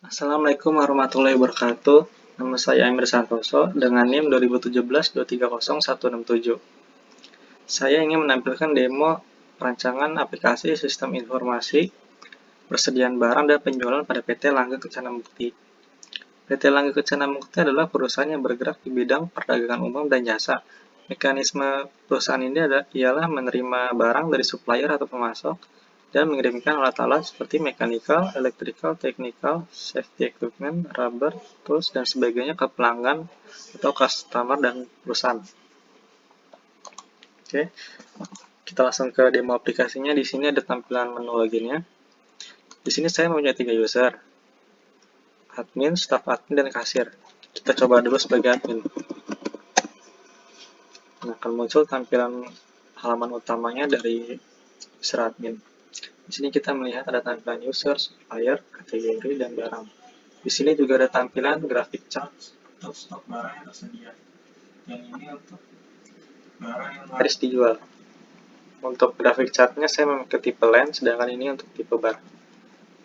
Assalamualaikum warahmatullahi wabarakatuh. Nama saya Emir Santoso dengan NIM 2017-2300167. Saya ingin menampilkan demo perancangan aplikasi sistem informasi persediaan barang dan penjualan pada PT Langga Kencana Mukti. PT Langga Kencana Mukti adalah perusahaan yang bergerak di bidang perdagangan umum dan jasa. Mekanisme perusahaan ini ialah menerima barang dari supplier atau pemasok dan mengirimkan alat-alat seperti mechanical, electrical, technical, safety equipment, rubber, tools, dan sebagainya ke pelanggan atau customer dan perusahaan. Oke, kita langsung ke demo aplikasinya. Di sini ada tampilan menu loginnya. Di sini saya mempunyai 3 user, admin, staff admin, dan kasir. Kita coba dulu sebagai admin. Nah, akan muncul tampilan halaman utamanya dari user admin. Di sini kita melihat ada tampilan user, supplier, kategori, dan barang. Di sini juga ada tampilan grafik chart untuk stok barang yang tersedia. Yang ini untuk barang yang harus dijual. Untuk grafik chartnya saya memakai tipe line, sedangkan ini untuk tipe bar.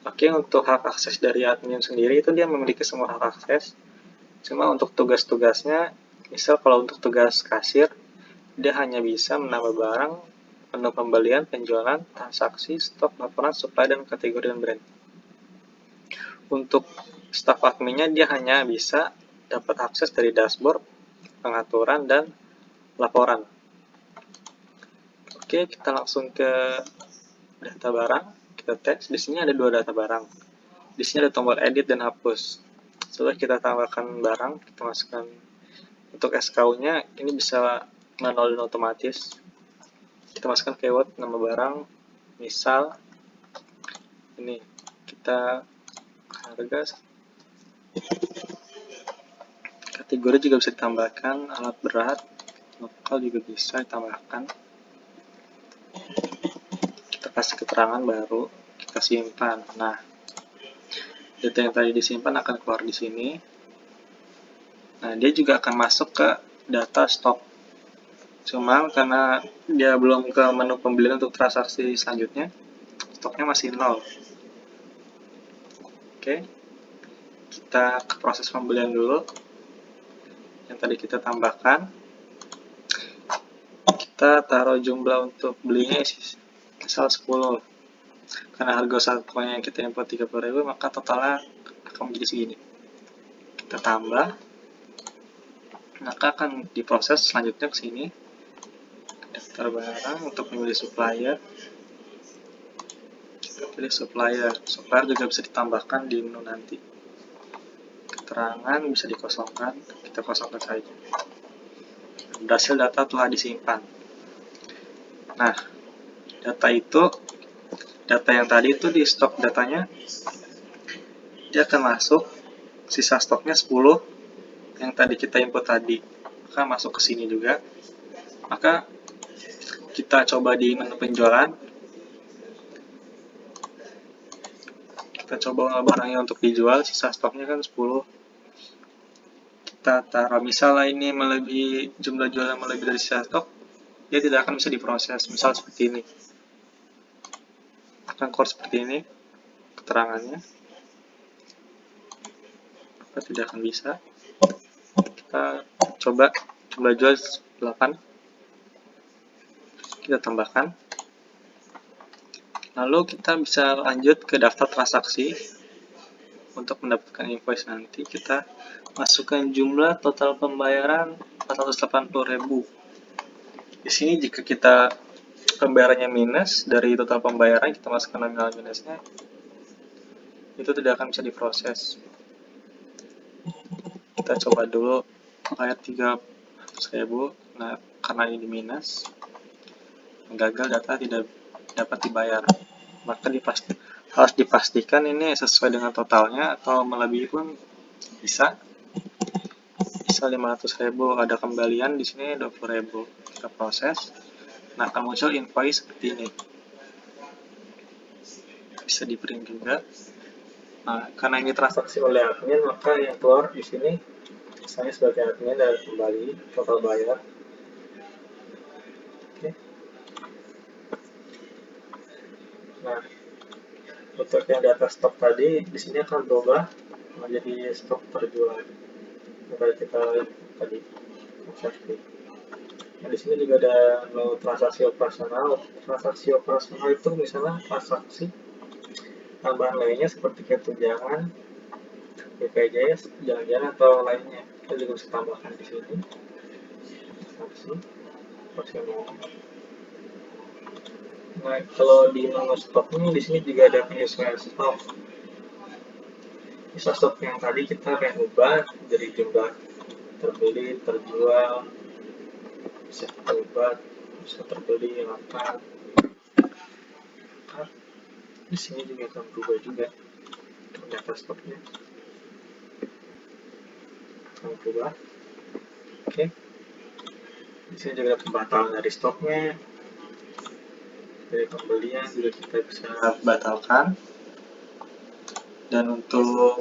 Oke, untuk hak akses dari admin sendiri itu dia memiliki semua hak akses. Cuma untuk tugas-tugasnya, misal kalau untuk tugas kasir, dia hanya bisa menambah barang, menu pembelian, penjualan, transaksi, stok, laporan, supply, dan kategori dan brand. Untuk staf adminnya dia hanya bisa dapat akses dari dashboard, pengaturan, dan laporan. Oke, kita langsung ke data barang. Kita teks. Di sini ada 2 data barang. Di sini ada tombol edit dan hapus. Setelah kita tambahkan barang, kita masukkan untuk SKU-nya, ini bisa manual dan otomatis. Kita masukkan keyword nama barang, misal ini kita harga, kategori juga bisa ditambahkan, alat berat, lokal juga bisa ditambahkan. Kita kasih keterangan baru, kita simpan. Nah, data yang tadi disimpan akan keluar di sini. Nah, dia juga akan masuk ke data stok. Cuma karena dia belum ke menu pembelian untuk transaksi selanjutnya, stoknya masih 0. Oke, kita ke proses pembelian dulu. Yang tadi kita tambahkan, kita taruh jumlah untuk belinya misal 10. Karena harga satunya yang kita import 30.000, maka totalnya akan menjadi segini. Kita tambah, maka akan diproses selanjutnya ke sini. Daftar barang untuk memilih supplier. Kita pilih supplier. Supplier juga bisa ditambahkan di menu nanti. Keterangan bisa dikosongkan, kita kosongkan saja. Hasil data telah disimpan. Nah, data yang tadi itu di stok datanya, dia akan masuk, sisa stoknya 10, yang tadi kita input tadi, maka masuk ke sini juga. Maka kita coba di menu penjualan, kita coba barangnya untuk dijual, sisa stoknya kan 10. Kita taruh misalnya ini melebihi jumlah jualan melebihi dari sisa stok, dia tidak akan bisa diproses. Misal seperti ini, akan keluar seperti ini keterangannya, maka tidak akan bisa. Kita coba jual 8, kita tambahkan. Lalu kita bisa lanjut ke daftar transaksi. Untuk mendapatkan invoice nanti, kita masukkan jumlah total pembayaran 480.000. Di sini jika kita pembayarannya minus dari total pembayaran, kita masukkan nominal minusnya, itu tidak akan bisa diproses. Kita coba dulu bayar 300.000. Nah, karena ini minus, gagal, data tidak dapat dibayar. Maka harus dipastikan ini sesuai dengan totalnya atau melebihi pun bisa. Bisa 500.000, ada kembalian di sini 20.000. Kita proses. Nah, akan muncul invoice seperti ini. Bisa di print juga. Nah, karena ini transaksi oleh admin, maka yang keluar di sini saya sebagai admin dan kembali total bayar. Oke. Nah, untuk yang data stok tadi di sini akan berubah menjadi stok terjual. Maka kita lihat tadi transaksi. Nah, di sini juga ada menu transaksi operasional. Transaksi operasional itu misalnya transaksi tambahan lainnya seperti tunjangan, BPJS, jalan-jalan atau lainnya. Kita juga bisa tambahkan di sini. Transaksi operasional. Nah, kalau di menu stoknya di sini juga ada penyesuaian stok. Bisa stok yang tadi kita pengen ubah dari jumlah terbeli, terjual, bisa kita ubah, bisa terbeli, langka. Di sini juga akan berubah juga ternyata stoknya akan berubah. Oke. Di sini juga ada pembatalan dari stoknya. Dari pembelian juga kita bisa batalkan. Dan untuk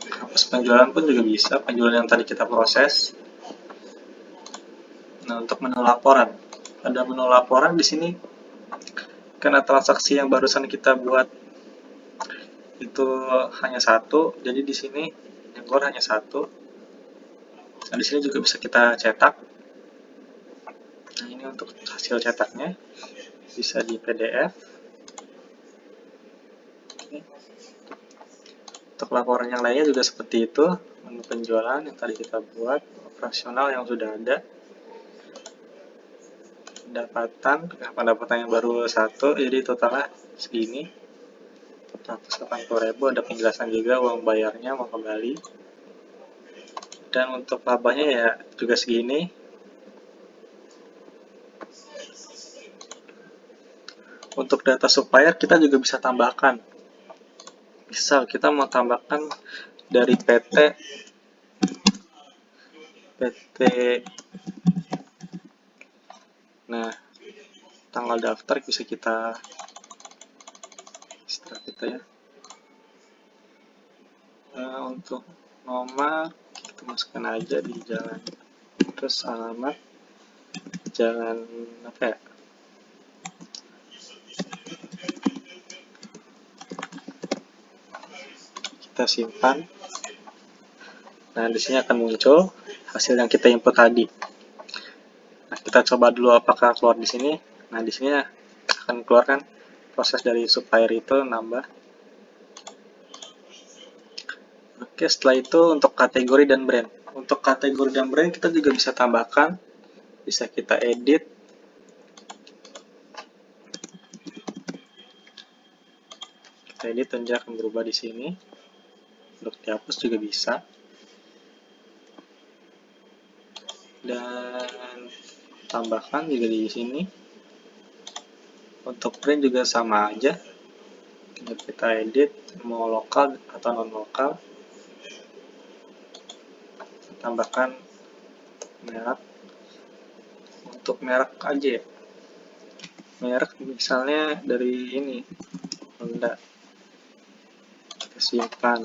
hapus penjualan pun juga bisa, penjualan yang tadi kita proses. Nah, untuk menu laporan, ada menu laporan di sini karena transaksi yang barusan kita buat itu hanya satu, jadi di sini yang keluar hanya satu. Nah, di sini juga bisa kita cetak. Nah, ini untuk hasil cetaknya bisa di PDF. Untuk laporan yang lainnya juga seperti itu, menu penjualan yang tadi kita buat, operasional yang sudah ada, pendapatan yang baru satu, jadi totalnya segini, 180.000, ada penjelasan juga uang bayarnya, uang kembali. Dan untuk labanya ya juga segini. Untuk data supplier kita juga bisa tambahkan. Misal kita mau tambahkan dari PT nah, tanggal daftar bisa kita ya. Untuk nomor kita masukkan aja di jalan, terus alamat jalan apa ya, kita simpan. Nah, di sini akan muncul hasil yang kita input tadi. Nah, kita coba dulu apakah keluar di sini. Nah, di sini akan keluarkan proses dari supplier itu nambah. Oke, setelah itu untuk kategori dan brand. Untuk kategori dan brand kita juga bisa tambahkan, bisa kita edit. Kita edit dan dia akan berubah di sini. Untuk dihapus juga bisa. Dan tambahkan juga di sini. Untuk brand juga sama aja. Kita edit mau lokal atau non lokal. Tambahkan merek. Untuk merek aja ya. Merek misalnya dari ini Honda. Kita simpan.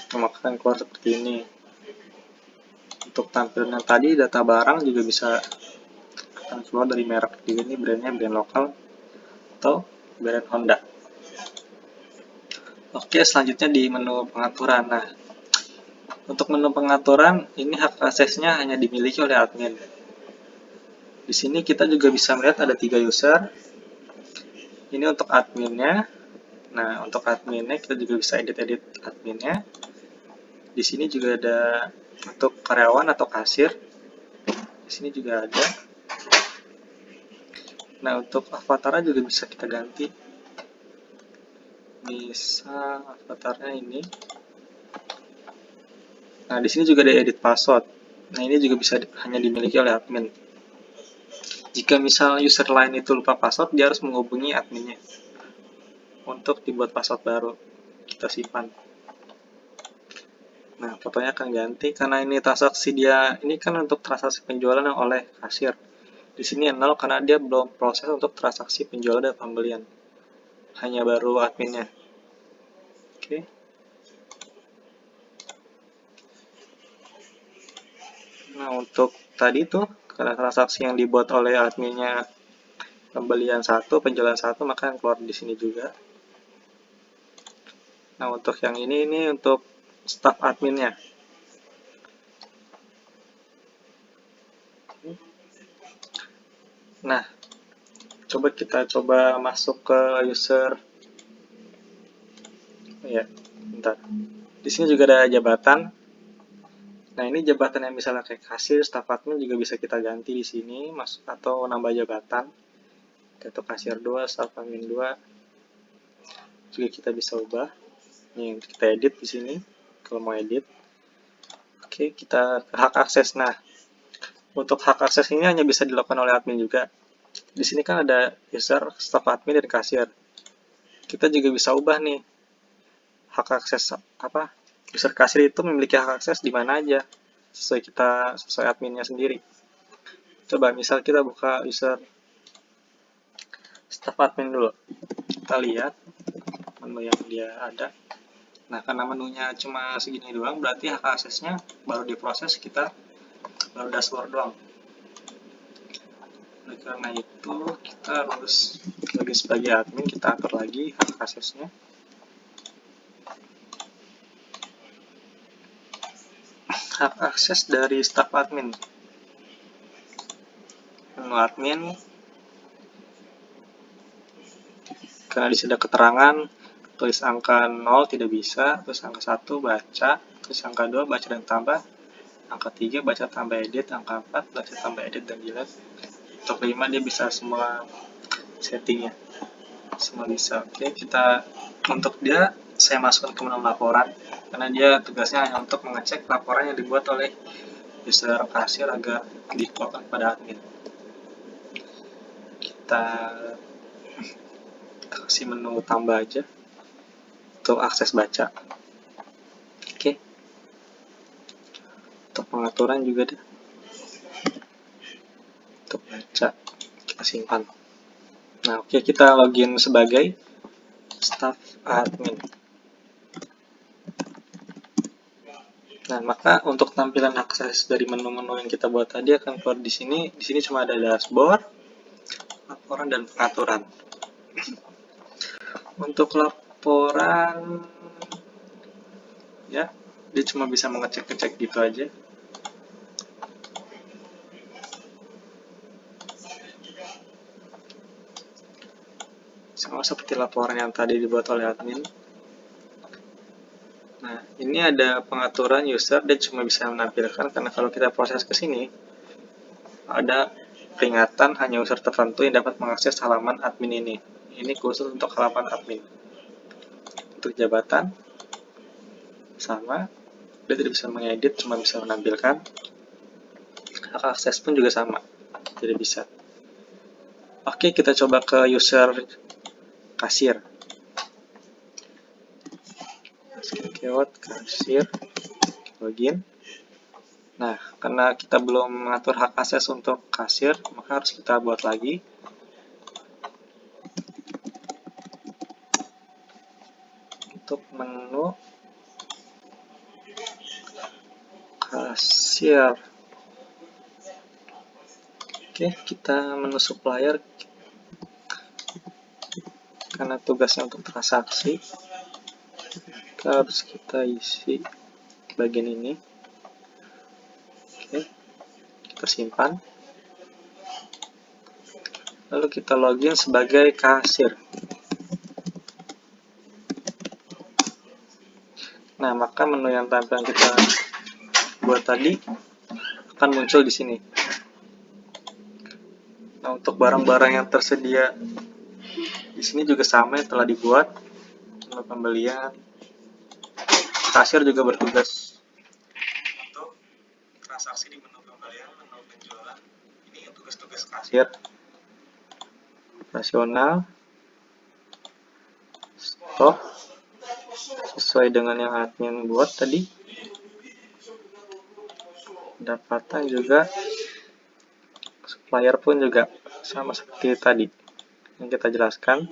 Maka keluar seperti ini. Untuk tampilan tadi data barang juga bisa akan keluar dari merek di sini, brandnya brand lokal atau brand Honda. Oke, selanjutnya di menu pengaturan. Nah, untuk menu pengaturan ini hak aksesnya hanya dimiliki oleh admin. Di sini kita juga bisa melihat ada 3 user. Ini untuk adminnya. Nah, untuk adminnya kita juga bisa edit-edit adminnya. Di sini juga ada untuk karyawan atau kasir. Di sini juga ada. Nah, untuk avatarnya juga bisa kita ganti. Bisa avatarnya ini. Nah, di sini juga ada edit password. Nah, ini juga bisa hanya dimiliki oleh admin. Jika misal user lain itu lupa password, dia harus menghubungi adminnya untuk dibuat password baru. Kita simpan. Nah, fotonya akan ganti karena ini transaksi dia, ini kan untuk transaksi penjualan yang oleh kasir. Di sini 0 karena dia belum proses untuk transaksi penjualan dan pembelian. Hanya baru adminnya. Oke. Nah, untuk tadi tuh karena transaksi yang dibuat oleh adminnya pembelian 1, penjualan 1, maka yang keluar di sini juga. Nah, untuk yang ini untuk staff adminnya. Nah, kita coba masuk ke user. Ya, bentar. Di sini juga ada jabatan. Nah, ini jabatan yang misalnya kayak kasir, staff admin juga bisa kita ganti di sini, masuk atau nambah jabatan. Atau kasir 2, staff admin 2. Juga kita bisa ubah. Nih, kita edit di sini. Kalau mau edit. Oke, kita ke hak akses. Nah, untuk hak akses ini hanya bisa dilakukan oleh admin juga. Di sini kan ada user, staff admin, dan kasir. Kita juga bisa ubah nih hak akses apa? User kasir itu memiliki hak akses di mana aja sesuai adminnya sendiri. Coba misal kita buka user staff admin dulu. Kita lihat menu yang dia ada. Nah, karena menunya cuma segini doang, berarti hak aksesnya baru diproses kita baru dashboard doang. Oleh karena itu, kita harus lagi sebagai admin, kita atur lagi hak aksesnya. Hak akses dari staff admin. Menu admin, karena di sini ada keterangan, tulis angka 0 tidak bisa, terus angka 1 baca, terus angka 2 baca dan tambah, angka 3 baca tambah edit, angka 4 baca tambah edit dan delete. Untuk 5 dia bisa semua settingnya, semua bisa. Oke, kita untuk dia saya masukkan ke menu laporan karena dia tugasnya hanya untuk mengecek laporan yang dibuat oleh user kasir agar dilaporkan pada admin. Kita kasih menu tambah aja untuk akses baca. Oke, untuk pengaturan juga deh untuk baca kita simpan. Nah, oke, kita login sebagai staff admin. Nah, maka untuk tampilan akses dari menu-menu yang kita buat tadi akan keluar di sini. Di sini cuma ada dashboard, laporan, dan pengaturan. Untuk laporan, ya, dia cuma bisa mengecek-ngecek gitu aja. Sama seperti laporan yang tadi dibuat oleh admin. Nah, ini ada pengaturan user, dia cuma bisa menampilkan karena kalau kita proses ke sini, ada peringatan hanya user tertentu yang dapat mengakses halaman admin ini. Ini khusus untuk halaman admin. Untuk jabatan, sama, dia tidak bisa mengedit, cuma bisa menampilkan. Hak akses pun juga sama, tidak bisa. Oke, kita coba ke user kasir. Keyword kasir, login. Nah, karena kita belum mengatur hak akses untuk kasir, maka harus kita buat lagi. Untuk menu kasir. Oke, kita menu supplier. Karena tugasnya untuk transaksi, harus kita isi bagian ini. Oke, kita simpan. Lalu kita login sebagai kasir. Nah, maka menu yang tampilan kita buat tadi akan muncul di sini. Nah, untuk barang-barang yang tersedia di sini juga sama yang telah dibuat. Menu pembelian, kasir juga bertugas untuk transaksi di menu pembelian, menu penjualan. Ini tugas-tugas kasir. Operasional, stok, sesuai dengan yang admin buat tadi. Pendapatan juga, supplier pun juga sama seperti tadi yang kita jelaskan.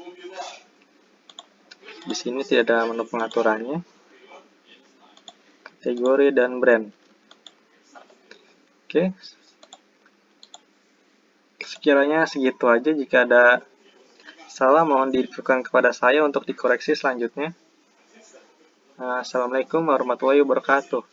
Di sini tidak ada menu pengaturannya. Kategori dan brand. Oke. Sekiranya segitu aja. Jika ada salah mohon diinfokan kepada saya untuk dikoreksi selanjutnya. Assalamualaikum warahmatullahi wabarakatuh.